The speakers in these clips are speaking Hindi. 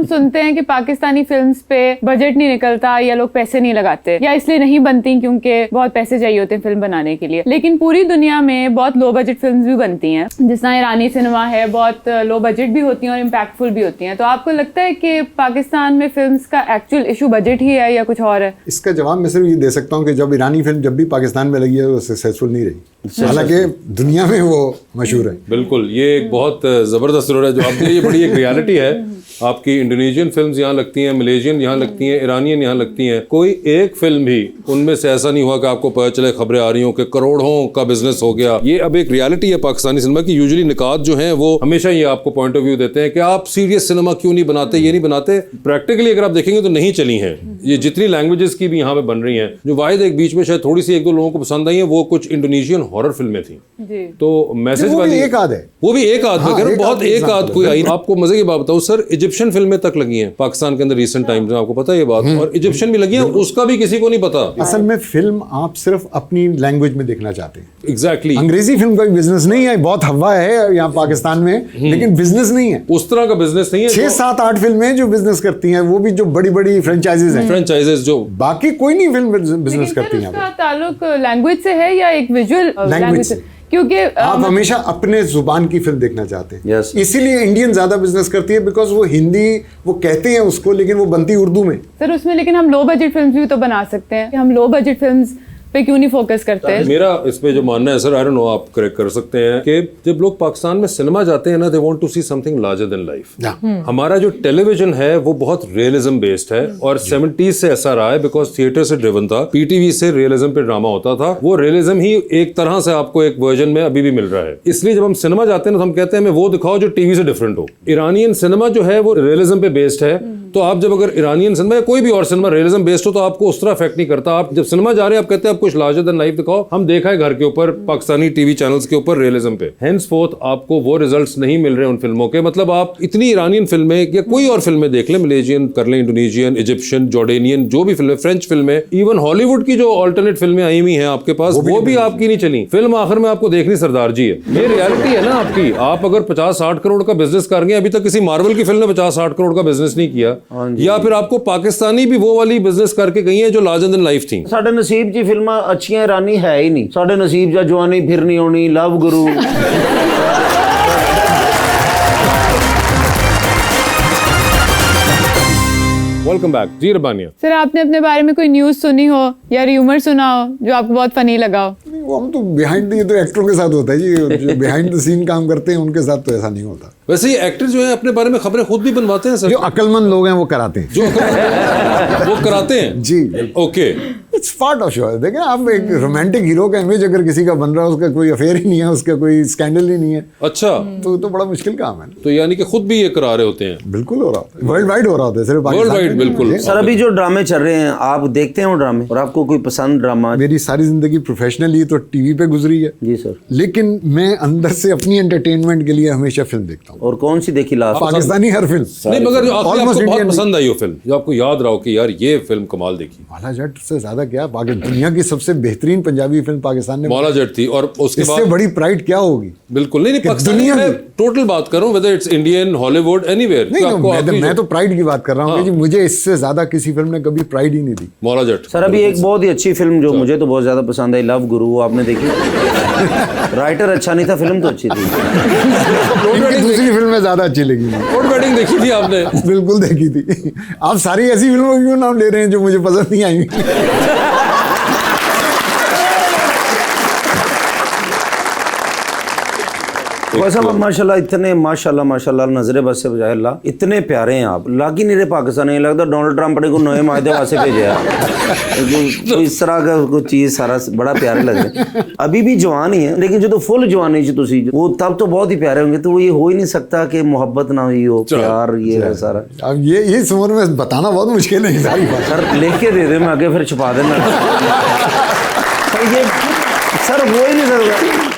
हम सुनते हैं कि पाकिस्तानी फिल्म्स पे बजट नहीं निकलता या लोग पैसे नहीं लगाते या इसलिए नहीं बनती क्योंकि बहुत पैसे चाहिए होते हैं फिल्म बनाने के लिए, लेकिन पूरी दुनिया में बहुत लो बजट फिल्म्स भी बनती हैं, जिस तरह ईरानी सिनेमा है, बहुत लो बजट भी होती हैं और इम्पैक्टफुल भी होती हैं। तो आपको लगता है कि पाकिस्तान में फिल्म्स का एक्चुअल इशू बजट ही है या कुछ और है? इसका जवाब मैं सिर्फ ये दे सकता हूँ कि जब ईरानी फिल्म जब भी पाकिस्तान में लगी है वो सक्सेसफुल नहीं रही, हालांकि दुनिया में वो मशहूर है। बिल्कुल, ये एक बहुत ज़बरदस्त रोल है जो आपने, ये बड़ी एक रियलिटी है। आपकी इंडोनेशियन फिल्म्स यहाँ लगती हैं, मलेशियन यहाँ लगती हैं, ईरानियन यहाँ लगती हैं, कोई एक फिल्म भी उनमें से ऐसा नहीं हुआ कि आपको पता चले खबरें आ रही हो कि करोड़ों का बिजनेस हो गया। ये अब एक रियलिटी है पाकिस्तानी सिनेमा की। यूजुअली निकात जो हैं वो हमेशा ये आपको पॉइंट ऑफ व्यू देते हैं कि आप सीरियस सिनेमा क्यों नहीं बनाते, ये नहीं बनाते। प्रैक्टिकली अगर आप देखेंगे तो नहीं चली हैं ये जितनी लैंग्वेजेस की भी यहाँ पे बन रही हैं। जो वाहिद एक बीच में शायद थोड़ी सी एक दो लोगों को पसंद आई है वो कुछ इंडोनेशियन हॉरर फिल्में थी, तो मैसेज वाली एक आध है, वो भी एक आध में बहुत एक आध कोई आई। आपको मजे की बात बताऊं सर, इजिप्शियन फिल्में तक लगी हैं पाकिस्तान के अंदर रिसेंट टाइम्स में, आपको पता है ये बात? और इजिप्शियन भी लगी है, उसका भी किसी को नहीं पता। असल में फिल्म आप सिर्फ अपनी लैंग्वेज में देखना चाहते हैं। एग्जैक्टली अंग्रेजी फिल्म का बिजनेस नहीं है, बहुत हवा है यहाँ पाकिस्तान में, लेकिन बिजनेस नहीं है, उस तरह का बिजनेस नहीं है। 6, 7, 8 फिल्में जो बिजनेस करती हैं, वो भी जो बड़ी बड़ी फ्रेंचाइजीज हैं, फ्रेंचाइजेस जो, बाकी कोई नहीं फिल्म बिजनेस करती हैं। उसका ताल्लुक लैंग्वेज से है या एक विजुअल लैंग्वेज से? क्योंकि आप हमेशा अपने जुबान की फिल्म देखना चाहते हैं। yes. इसीलिए इंडियन ज्यादा बिजनेस करती है, बिकॉज वो हिंदी वो कहते हैं उसको, लेकिन वो बनती उर्दू में। सर उसमें लेकिन हम लो बजट फिल्म्स भी तो बना सकते हैं, हम लो बजट फिल्म्स पे क्यों नहीं फोकस करते हैं? मेरा इस पे जो मानना है सर, आई डोंट नो, आप करेक्ट कर सकते हैं कि जब लोग पाकिस्तान में सिनेमा जाते हैं ना, they want to see something larger than life. हमारा जो टेलीविजन है वो बहुत रियलिज्म बेस्ड है और 70s से ऐसा रहा है, बिकॉज थिएटर से ड्रिवन था, पीटीवी से रियलिज्म पे ड्रामा होता था, वो रियलिज्म ही एक तरह से आपको एक वर्जन में अभी भी मिल रहा है। इसलिए जब हम सिनेमा जाते हैं ना तो हम कहते हैं हमें वो दिखाओ जो टीवी से डिफरेंट हो। ईरानियन सिनेमा जो है वो रियलिज्म पे बेस्ड है, तो आप जब अगर ईरानियन सिनेमा या कोई भी और सिनेमा रियलिज्म बेस्ड हो तो आपको उस तरह अफेक्ट नहीं करता। आप जब सिनेमा जा रहे हैं आप कहते हैं आप कुछ लार्जर देन लाइफ दिखाओ। हम देखा है घर के ऊपर पाकिस्तानी टीवी चैनल्स के ऊपर रियलिज्म पे, हेंसफोर्थ आपको वो रिजल्ट्स नहीं मिल रहे उन फिल्मों के। मतलब आप इतनी ईरानियन फिल्में या कोई और फिल्में देख लें, मलेशियन कर लें, इंडोनेशियन, इजिप्शियन, जॉर्डेनियन, जो भी फिल्में, फ्रेंच फिल्में, इवन हॉलीवुड की जो ऑल्टरनेट फिल्में आई हुई हैं आपके पास, वो भी आपकी नहीं चली। फिल्म आखिर में आपको देखनी सरदार जी है। ये रियलिटी है ना आपकी। आप अगर 50-60 करोड़ का बिजनेस कर गए, अभी तक किसी मार्वल की फिल्म ने 50-60 करोड़ का बिजनेस नहीं किया, या फिर आपको पाकिस्तानी भी वो वाली बिजनेस करके गई है जो लार्जर देन लाइफ थी। साडे नसीब ची फिल्मां अच्छियां ईरानी है ही नहीं। साडे नसीब जा जवानी फिर नहीं होनी, लव गुरु। वेलकम बैक जी रबानिया। सर आपने अपने बारे में कोई न्यूज़ सुनी हो या र्यूमर सुना हो जो आपको बहुत फनी लगा हो? वो हम तो बिहाइंड, ये तो एक्टरों के साथ होता है जी, जो बिहाइंड द सीन काम करते हैं उनके साथ तो ऐसा नहीं होता। वैसे ये एक्टर जो है अपने बारे में खबरें खुद भी बनवाते हैं सर? जो अक्लमंद लोग हैं वो कराते हैं, जो वो कराते हैं जी। Okay, it's part of show. देखें आप, एक रोमांटिक हीरो का इमेज अगर किसी का बन रहा है, उसका कोई अफेयर ही नहीं है, उसका कोई स्कैंडल ही नहीं है, अच्छा, तो बड़ा मुश्किल काम है। तो यानी कि खुद भी ये करा रहे होते हैं? बिल्कुल हो रहा होता है, वर्ल्ड वाइड हो रहा होता है, सिर्फ वर्ल्ड वाइड। बिल्कुल सर अभी जो ड्रामे चल रहे हैं आप देखते हैं वो ड्रामे, और आपको कोई पसंद ड्रामा? मेरी सारी जिंदगी प्रोफेशनली तो टीवी पे गुजरी है जी सर, लेकिन मैं अंदर से अपनी एंटरटेनमेंट के लिए हमेशा फिल्म देखता हूँ। और कौन सी देखी लास्ट? पाकिस्तानी हर फिल्म नहीं, मगर जो आपको बहुत पसंद आई हो फिल्म, जो आपको याद रहा हो कि यार ये फिल्म कमाल देखी? मौला जट से ज्यादा क्या, दुनिया की सबसे बेहतरीन पंजाबी फिल्म पाकिस्तान ने, मौला जट थी। और उसके इससे बाद बड़ी प्राइड क्या होगी? बिल्कुल नहीं, दुनिया में टोटल बात कर रहा हूँ, whether it's Indian, Hollywood, anywhere. मैं तो प्राइड की बात कर रहा हूँ कि मुझे इससे ज्यादा किसी फिल्म ने कभी प्राइड ही नहीं दी। मौला जट। सर अभी एक बहुत ही अच्छी फिल्म जो मुझे तो बहुत ज्यादा पसंद आई, लव गुरु, वो आपने देखी? राइटर अच्छा नहीं था, फिल्म तो अच्छी थी। दूसरी फिल्म में ज्यादा अच्छी लगी। रोड वेडिंग देखी थी आपने? बिल्कुल देखी थी। आप सारी ऐसी फिल्मों क्यों नाम ले रहे हैं जो मुझे पसंद नहीं आई? वैसा माशाल्लाह, इतने माशाल्लाह नजरे बस से बजाय अल्लाह, इतने प्यारे हैं आप। लाग ही नहीं रहे पाकिस्तान, नहीं लगता डोनाल्ड ट्रंप ने को नए मायदे वासे भेजा तो इस तरह का कुछ चीज सारा बड़ा प्यारे लग रहे। अभी भी जवान ही है, लेकिन जो तो फुल जवानी जो तुसी वो तब तो बहुत ही प्यारे होंगे, तो वो ये हो ही नहीं सकता कि मोहब्बत ना हुई हो, प्यार ये है सारा। अब ये इस उम्र में बताना बहुत मुश्किल है सारी बात। सर लिख के दे दे, मैं आगे फिर छुपा देना। सर हो ही नहीं सकता,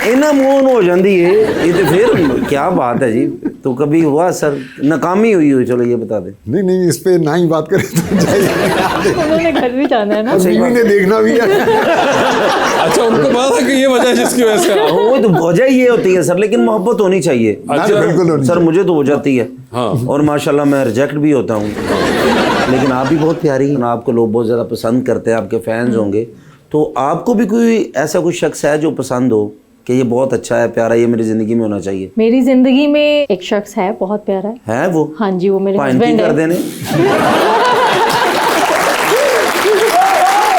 इन्ना मून हो जाती है ये, तो फिर क्या बात है जी। तो कभी हुआ सर नाकामी हुई, चलो ये बता दें। नहीं, इस पे ना ही बात करें तो चाहिए। उन्होंने घर भी जाना है ना। बीवी ने देखना भी है। अच्छा, उनको पता है कि ये वजह है जिसकी वजह से वो तो वजह ये होती है सर, लेकिन मोहब्बत होनी चाहिए। अच्छा, बिल्कुल होनी सर मुझे तो हो जाती है। हाँ। और माशाल्लाह मैं रिजेक्ट भी होता हूँ, लेकिन आप भी बहुत प्यारी हैं, आपको लोग बहुत ज़्यादा पसंद करते हैं, आपके फैंस होंगे। तो आपको भी कोई ऐसा कोई शख्स है जो पसंद हो कि ये बहुत अच्छा है, प्यारा, ये मेरी ज़िंदगी में होना चाहिए? मेरी जिंदगी में एक शख्स है, बहुत प्यारा है वो? हाँ जी, वो मेरे पाइन की हस्बैंड कर है। देने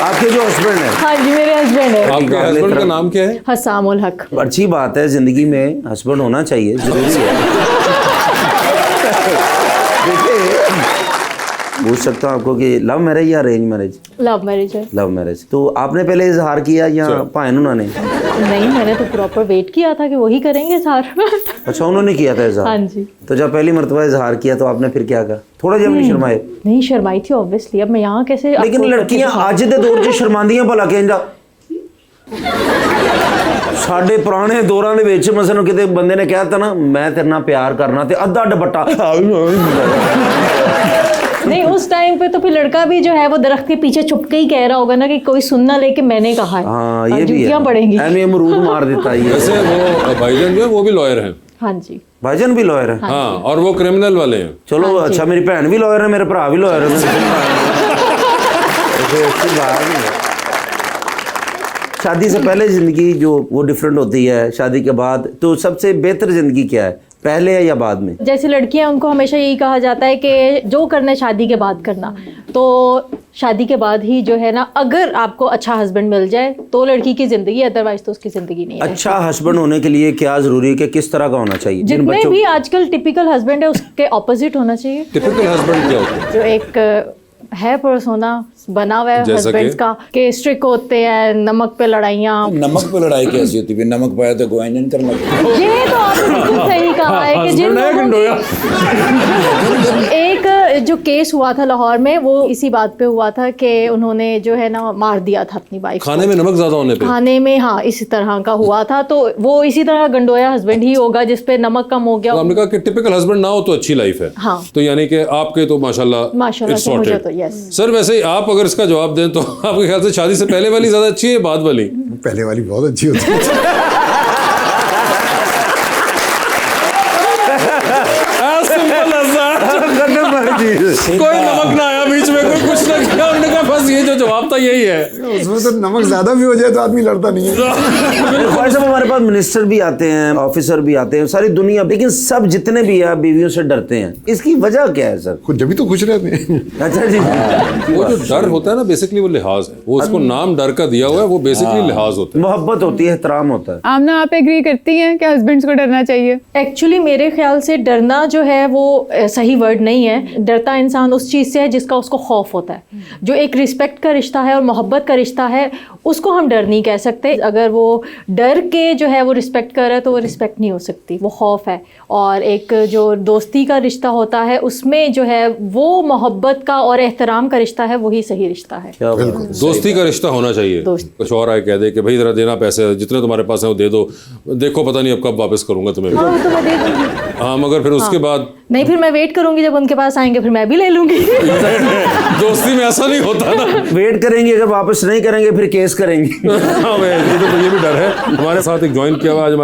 आपके जो हस्बैंड है? हाँ जी, मेरे हस्बैंड है। आपके हस्बैंड का नाम क्या है? हसामुल हक। अच्छी बात है, जिंदगी में हस्बैंड होना चाहिए, जरूरी है। देखिए पूछ सकता हूँ आपको कि लव मैरिज या अरेंज मैरिज? लव मैरिज है। Love marriage. तो आपने पहले इजहार किया या भाइन उन्होंने? नहीं, मैंने तो प्रॉपर वेट किया था कि वही करेंगे इजहार। अच्छा, उन्होंने किया था इजहार? हाँ जी। तो जब पहली मरतबा इजहार किया तो आपने फिर क्या कहा? थोड़ा जब नहीं शर्माए? नहीं शर्माई थी ऑब्वियसली, अब मैं यहाँ कैसे लेकिन आपको लड़कियां अज दे दौर 'ਚ शर्मांदियां भला कहंदा। ਸਾਡੇ ਪੁਰਾਣੇ ਦੌਰਾਂ ਦੇ ਵਿੱਚ ਮਸਲ ਕਿਤੇ ਬੰਦੇ ਨੇ ਕਹਿਤਾ ਨਾ ਮੈਂ ਤੇਰੇ ਨਾਲ ਪਿਆਰ ਕਰਨਾ ਤੇ ਅੱਧਾ ਦੁਪੱਟਾ। नहीं, उस टाइम पे तो फिर लड़का भी जो है वो दरख्त के पीछे छुप के ही कह रहा होगा ना कि कोई सुन ना ले कि मैंने कहा है। हाँ, ये भी जूतियां है, पड़ेंगी। ऐਵੇਂ अमरूद मार देता है ये। वैसे वो भाईजान जो है वो भी लॉयर हैं। हाँ जी। भाईजान भी लॉयर है? हाँ, और वो क्रिमिनल वाले हैं। चलो अच्छा, मेरी भैन भी लॉयर है, मेरे भरा भी लॉयर है। शादी से पहले जिंदगी जो वो डिफरेंट होती है, शादी के बाद तो सबसे बेहतर जिंदगी क्या है, पहले है या बाद में? जैसे लड़कियां, उनको हमेशा यही कहा जाता है कि जो करना है शादी के बाद करना, तो शादी के बाद ही जो है ना, अगर आपको अच्छा हस्बैंड मिल जाए तो लड़की की जिंदगी, अदरवाइज तो उसकी जिंदगी नहीं है। अच्छा हस्बैंड होने के लिए क्या जरूरी है कि किस तरह का होना चाहिए? जितने भी आजकल टिपिकल हस्बैंड है उसके ऑपोजिट होना चाहिए। टिपिकल हस्बैंड क्या होता है? जो एक है पर्सोना बना हुआ है जैसा हस्बैंड्स कि? का, कि स्ट्रिक्ट होते हैं, नमक पे लड़ाइयाँ। नमक पे लड़ाई कैसी होती है? नमक पाया तो गोवा नहीं करना। ये तो आपने बिल्कुल सही कहा है कि जिन हस्बैंड है लोगों गंडोया। एक जो केस हुआ था लाहौर में, वो इसी बात पे हुआ था कि उन्होंने जो है ना मार दिया था अपनी वाइफ को। खाने में नमक ज्यादा होने पे? खाने में, हाँ, इसी तरह का हुआ था। तो वो इसी तरह गंडोया हस्बैंड ही होगा जिसपे नमक कम हो गया। तो हमने कहा कि टिपिकल हस्बैंड ना हो तो अच्छी लाइफ है। हाँ। तो यानी कि आपके तो माशाल्लाह माशाल्लाह it's से मुझे sorted। तो यस। सर वैसे ही आप अगर इसका जवाब दें तो आपके ख्याल से शादी से पहले वाली ज्यादा अच्छी है बाद वाली? पहले वाली बहुत अच्छी होती है। कोई नमक ना आया बीच में, कोई कुछ ना किया, उन्होंने कहा बस ये जो जवाब था यही है। उसमें तो नमक ज्यादा भी हो जाए तो आदमी लड़ता नहीं है। भाई साहब हमारे पास मिनिस्टर भी आते हैं, ऑफिसर भी आते हैं, सारी दुनिया, लेकिन सब जितने भी है बीवियों से डरते हैं। इसकी वजह क्या है सर? खुद जब भी तो खुश रहते हैं। अच्छा जी। वो जो डर होता है ना, बेसिकली वो लिहाज है। वो उसको नाम डर का दिया हुआ है, वो बेसिकली लिहाज होता है। मोहब्बत होती है, एहतराम होता है। आमना, आप एग्री करती हैं कि हस्बैंड्स को डरना चाहिए? एक्चुअली मेरे ख्याल से डरना जो है वो सही वर्ड नहीं है। डरता इंसान उस चीज़ से है जिसका उसको खौफ होता है। जो एक रिस्पेक्ट का रिश्ता है और मोहब्बत का रिश्ता है, उसको हम डर नहीं कह सकते। अगर वो डर के जो है वो रिस्पेक्ट कर रहा है तो वो रिस्पेक्ट नहीं हो सकती, वो खौफ है। और एक जो दोस्ती का रिश्ता होता है उसमें जो है वो मोहब्बत का और एहतराम का रिश्ता है, वही सही रिश्ता है। क्या बात है। दोस्ती का रिश्ता होना चाहिए। कुछ और आए कह दे कि भाई जरा देना पैसे, जितने तुम्हारे पास है वो दे दो, देखो पता नहीं अब कब वापस करूंगा तुम्हें। हाँ, तो मैं दे दूंगी। हाँ, मगर फिर उसके बाद नहीं, फिर मैं वेट करूंगी, जब उनके पास आएंगे फिर मैं भी ले लूंगी। दोस्ती में ऐसा नहीं होता ना। वेट करेंगे, अगर वापस नहीं करेंगे फिर केस करेंगे। हाँ भाई, ये भी डर है। हमारे साथ एक ज्वाइन किया हुआ आज